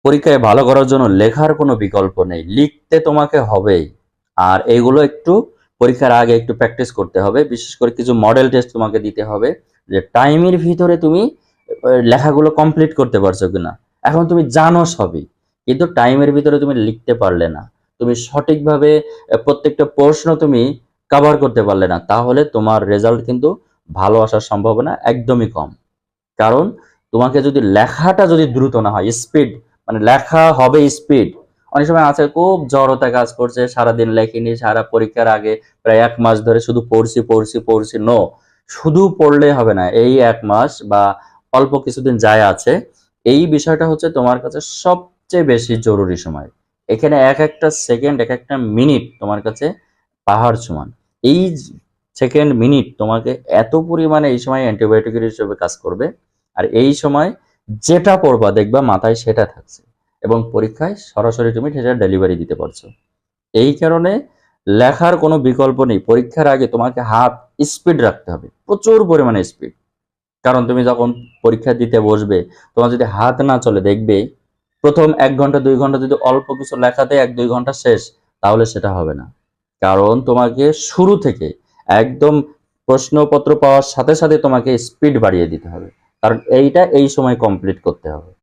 পরীক্ষায় ভালো করার জন্য লেখার কোনো বিকল্প নেই, লিখতে তোমাকে হবেই। আর এইগুলো একটু পরীক্ষার আগে একটু প্র্যাকটিস করতে হবে, বিশেষ করে কিছু মডেল টেস্ট তোমাকে দিতে হবে যে টাইমের ভিতরে তুমি লেখাগুলো কমপ্লিট করতে পারছো কিনা। এখন তুমি জানো সবই, কিন্তু টাইমের ভিতরে তুমি লিখতে পারলে না, তুমি সঠিকভাবে প্রত্যেকটা প্রশ্ন তুমি কভার করতে পারলে না, তাহলে তোমার রেজাল্ট কিন্তু ভালো আসার সম্ভাবনা একদমই কম। কারণ তোমাকে যদি লেখাটা যদি দ্রুত না হয়, স্পিড, মানে লেখা হবে স্পিড। অনেক সময় আছে খুব জড়তা কাজ করছে, সারাদিন লেখিনি, সারা পরীক্ষার আগে প্রায় 1 মাস ধরে শুধু পড়ছি পড়ছি পড়ছি। নো, শুধু পড়লে হবে না। এই 1 মাস বা অল্প কিছুদিন যায় আছে, এই বিষয়টা হচ্ছে তোমার কাছে সবচেয়ে বেশি জরুরি সময়। এখানে এক একটা সেকেন্ড, এক একটা মিনিট তোমার কাছে পাহাড় সমান। এই সেকেন্ড মিনিট তোমাকে এত পরিমাণে এই সময় অ্যান্টিবায়োটিকের হিসেবে কাজ করবে। আর এই সময় যেটা পড়বা দেখবা মাথায় সেটা থাকছে, এবং পরীক্ষায় সরাসরি তুমি সেটা ডেলিভারি দিতে পারছো। এই কারণে লেখার কোনো বিকল্প নেই। পরীক্ষার আগে তোমাকে হাত স্পিড রাখতে হবে, প্রচুর পরিমাণে স্পিড। কারণ তুমি যখন পরীক্ষা দিতে বসবে, তোমার যদি হাত না চলে, দেখবে প্রথম 1 ঘন্টা 2 ঘন্টা যদি অল্প কিছু লেখাতে 1-2 ঘন্টা শেষ, তাহলে সেটা হবে না। কারণ তোমাকে শুরু থেকে একদম প্রশ্নপত্র পাওয়ার সাথে সাথে তোমাকে স্পিড বাড়িয়ে দিতে হবে, কারণ এইটা এই সময় কমপ্লিট করতে হবে।